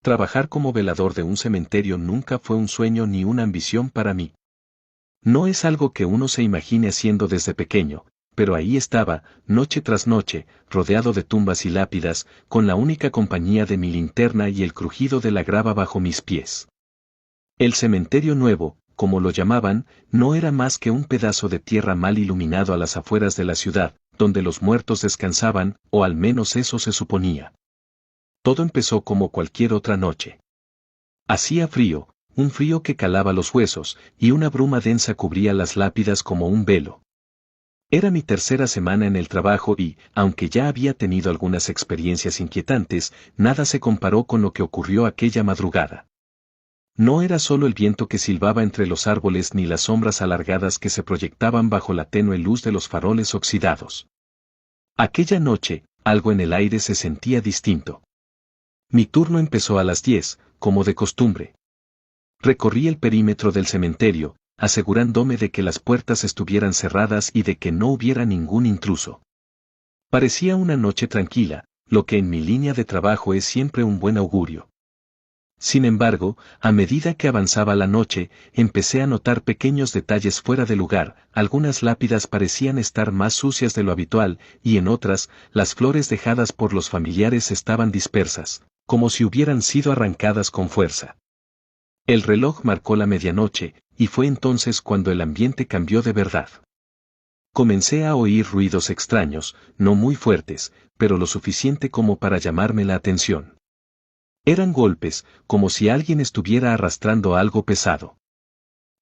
Trabajar como velador de un cementerio nunca fue un sueño ni una ambición para mí. No es algo que uno se imagine haciendo desde pequeño, pero ahí estaba, noche tras noche, rodeado de tumbas y lápidas, con la única compañía de mi linterna y el crujido de la grava bajo mis pies. El cementerio nuevo, como lo llamaban, no era más que un pedazo de tierra mal iluminado a las afueras de la ciudad, donde los muertos descansaban, o al menos eso se suponía. Todo empezó como cualquier otra noche. Hacía frío, un frío que calaba los huesos, y una bruma densa cubría las lápidas como un velo. Era mi tercera semana en el trabajo y, aunque ya había tenido algunas experiencias inquietantes, nada se comparó con lo que ocurrió aquella madrugada. No era solo el viento que silbaba entre los árboles ni las sombras alargadas que se proyectaban bajo la tenue luz de los faroles oxidados. Aquella noche, algo en el aire se sentía distinto. Mi turno empezó a las 10, como de costumbre. Recorrí el perímetro del cementerio, asegurándome de que las puertas estuvieran cerradas y de que no hubiera ningún intruso. Parecía una noche tranquila, lo que en mi línea de trabajo es siempre un buen augurio. Sin embargo, a medida que avanzaba la noche, empecé a notar pequeños detalles fuera de lugar, algunas lápidas parecían estar más sucias de lo habitual, y en otras, las flores dejadas por los familiares estaban dispersas, como si hubieran sido arrancadas con fuerza. El reloj marcó la medianoche, y fue entonces cuando el ambiente cambió de verdad. Comencé a oír ruidos extraños, no muy fuertes, pero lo suficiente como para llamarme la atención. Eran golpes, como si alguien estuviera arrastrando algo pesado.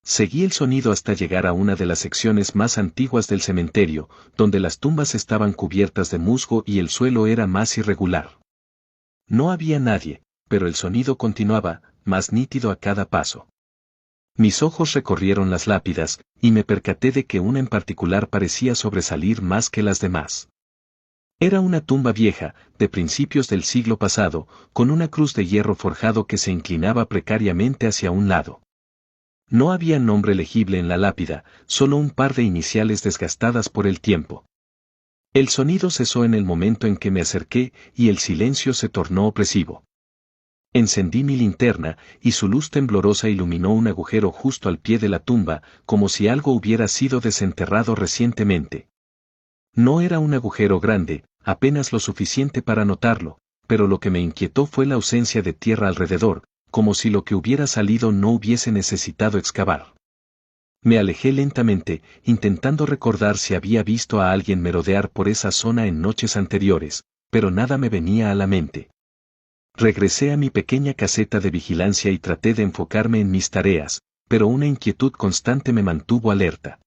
Seguí el sonido hasta llegar a una de las secciones más antiguas del cementerio, donde las tumbas estaban cubiertas de musgo y el suelo era más irregular. No había nadie, pero el sonido continuaba, más nítido a cada paso. Mis ojos recorrieron las lápidas, y me percaté de que una en particular parecía sobresalir más que las demás. Era una tumba vieja, de principios del siglo pasado, con una cruz de hierro forjado que se inclinaba precariamente hacia un lado. No había nombre legible en la lápida, solo un par de iniciales desgastadas por el tiempo. El sonido cesó en el momento en que me acerqué y el silencio se tornó opresivo. Encendí mi linterna, y su luz temblorosa iluminó un agujero justo al pie de la tumba, como si algo hubiera sido desenterrado recientemente. No era un agujero grande, apenas lo suficiente para notarlo, pero lo que me inquietó fue la ausencia de tierra alrededor, como si lo que hubiera salido no hubiese necesitado excavar. Me alejé lentamente, intentando recordar si había visto a alguien merodear por esa zona en noches anteriores, pero nada me venía a la mente. Regresé a mi pequeña caseta de vigilancia y traté de enfocarme en mis tareas, pero una inquietud constante me mantuvo alerta.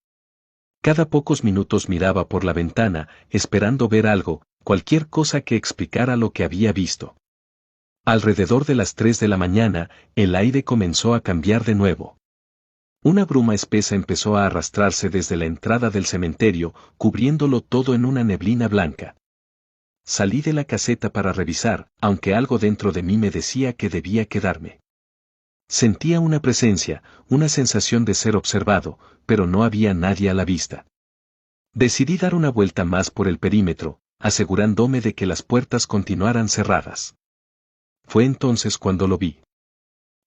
Cada pocos minutos miraba por la ventana, esperando ver algo, cualquier cosa que explicara lo que había visto. Alrededor de las 3 de la mañana, el aire comenzó a cambiar de nuevo. Una bruma espesa empezó a arrastrarse desde la entrada del cementerio, cubriéndolo todo en una neblina blanca. Salí de la caseta para revisar, aunque algo dentro de mí me decía que debía quedarme. Sentía una presencia, una sensación de ser observado, pero no había nadie a la vista. Decidí dar una vuelta más por el perímetro, asegurándome de que las puertas continuaran cerradas. Fue entonces cuando lo vi.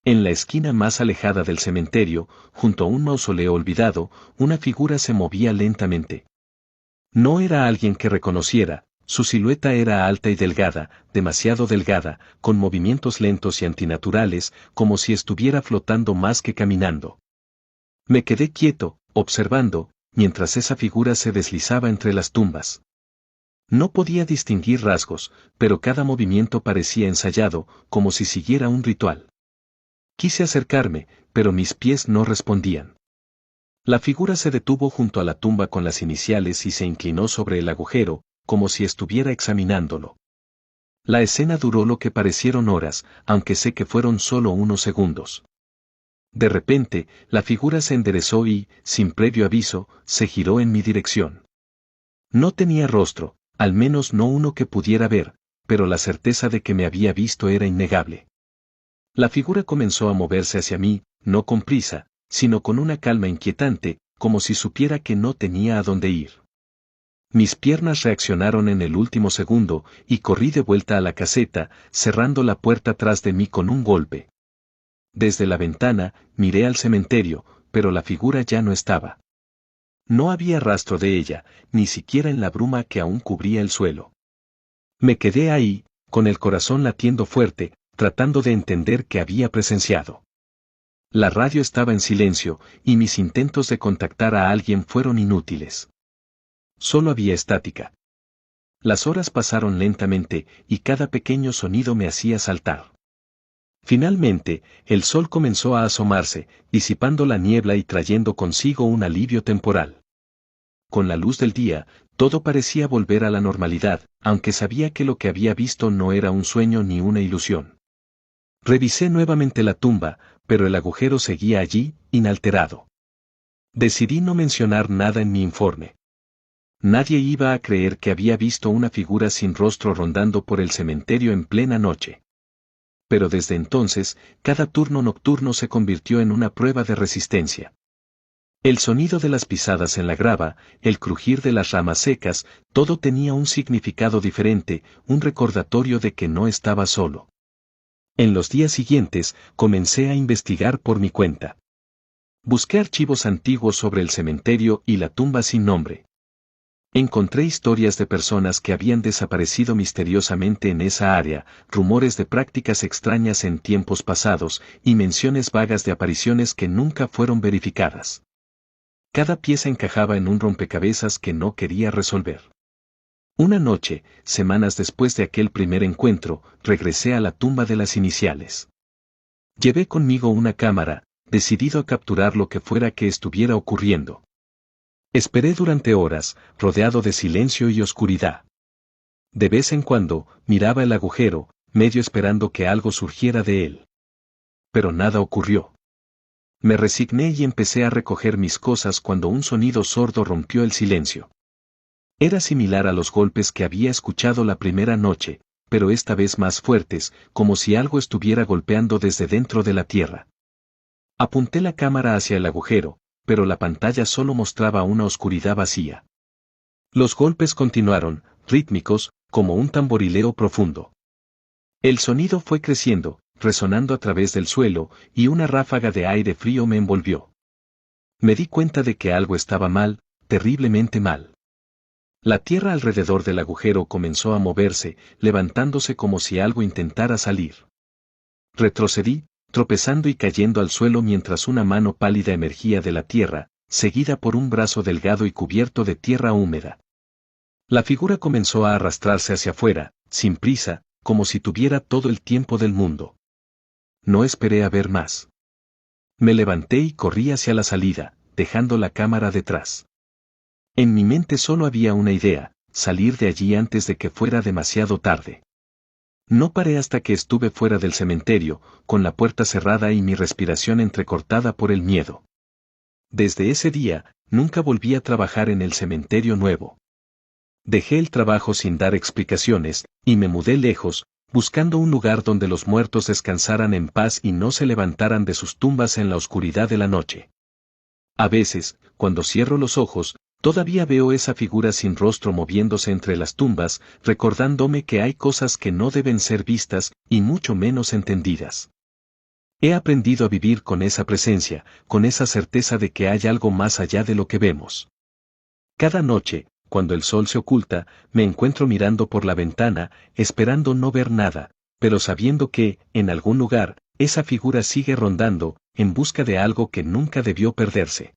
En la esquina más alejada del cementerio, junto a un mausoleo olvidado, una figura se movía lentamente. No era alguien que reconociera, su silueta era alta y delgada, demasiado delgada, con movimientos lentos y antinaturales, como si estuviera flotando más que caminando. Me quedé quieto, observando, mientras esa figura se deslizaba entre las tumbas. No podía distinguir rasgos, pero cada movimiento parecía ensayado, como si siguiera un ritual. Quise acercarme, pero mis pies no respondían. La figura se detuvo junto a la tumba con las iniciales y se inclinó sobre el agujero, como si estuviera examinándolo. La escena duró lo que parecieron horas, aunque sé que fueron solo unos segundos. De repente, la figura se enderezó y, sin previo aviso, se giró en mi dirección. No tenía rostro, al menos no uno que pudiera ver, pero la certeza de que me había visto era innegable. La figura comenzó a moverse hacia mí, no con prisa, sino con una calma inquietante, como si supiera que no tenía a dónde ir. Mis piernas reaccionaron en el último segundo, y corrí de vuelta a la caseta, cerrando la puerta tras de mí con un golpe. Desde la ventana, miré al cementerio, pero la figura ya no estaba. No había rastro de ella, ni siquiera en la bruma que aún cubría el suelo. Me quedé ahí, con el corazón latiendo fuerte, tratando de entender qué había presenciado. La radio estaba en silencio, y mis intentos de contactar a alguien fueron inútiles. Solo había estática. Las horas pasaron lentamente, y cada pequeño sonido me hacía saltar. Finalmente, el sol comenzó a asomarse, disipando la niebla y trayendo consigo un alivio temporal. Con la luz del día, todo parecía volver a la normalidad, aunque sabía que lo que había visto no era un sueño ni una ilusión. Revisé nuevamente la tumba, pero el agujero seguía allí, inalterado. Decidí no mencionar nada en mi informe. Nadie iba a creer que había visto una figura sin rostro rondando por el cementerio en plena noche. Pero desde entonces, cada turno nocturno se convirtió en una prueba de resistencia. El sonido de las pisadas en la grava, el crujir de las ramas secas, todo tenía un significado diferente, un recordatorio de que no estaba solo. En los días siguientes, comencé a investigar por mi cuenta. Busqué archivos antiguos sobre el cementerio y la tumba sin nombre. Encontré historias de personas que habían desaparecido misteriosamente en esa área, rumores de prácticas extrañas en tiempos pasados, y menciones vagas de apariciones que nunca fueron verificadas. Cada pieza encajaba en un rompecabezas que no quería resolver. Una noche, semanas después de aquel primer encuentro, regresé a la tumba de las iniciales. Llevé conmigo una cámara, decidido a capturar lo que fuera que estuviera ocurriendo. Esperé durante horas, rodeado de silencio y oscuridad. De vez en cuando, miraba el agujero, medio esperando que algo surgiera de él. Pero nada ocurrió. Me resigné y empecé a recoger mis cosas cuando un sonido sordo rompió el silencio. Era similar a los golpes que había escuchado la primera noche, pero esta vez más fuertes, como si algo estuviera golpeando desde dentro de la tierra. Apunté la cámara hacia el agujero, pero la pantalla solo mostraba una oscuridad vacía. Los golpes continuaron, rítmicos, como un tamborileo profundo. El sonido fue creciendo, resonando a través del suelo, y una ráfaga de aire frío me envolvió. Me di cuenta de que algo estaba mal, terriblemente mal. La tierra alrededor del agujero comenzó a moverse, levantándose como si algo intentara salir. Retrocedí, tropezando y cayendo al suelo mientras una mano pálida emergía de la tierra, seguida por un brazo delgado y cubierto de tierra húmeda. La figura comenzó a arrastrarse hacia afuera, sin prisa, como si tuviera todo el tiempo del mundo. No esperé a ver más. Me levanté y corrí hacia la salida, dejando la cámara detrás. En mi mente solo había una idea: salir de allí antes de que fuera demasiado tarde. No paré hasta que estuve fuera del cementerio, con la puerta cerrada y mi respiración entrecortada por el miedo. Desde ese día, nunca volví a trabajar en el cementerio nuevo. Dejé el trabajo sin dar explicaciones, y me mudé lejos, buscando un lugar donde los muertos descansaran en paz y no se levantaran de sus tumbas en la oscuridad de la noche. A veces, cuando cierro los ojos, todavía veo esa figura sin rostro moviéndose entre las tumbas, recordándome que hay cosas que no deben ser vistas, y mucho menos entendidas. He aprendido a vivir con esa presencia, con esa certeza de que hay algo más allá de lo que vemos. Cada noche, cuando el sol se oculta, me encuentro mirando por la ventana, esperando no ver nada, pero sabiendo que, en algún lugar, esa figura sigue rondando, en busca de algo que nunca debió perderse.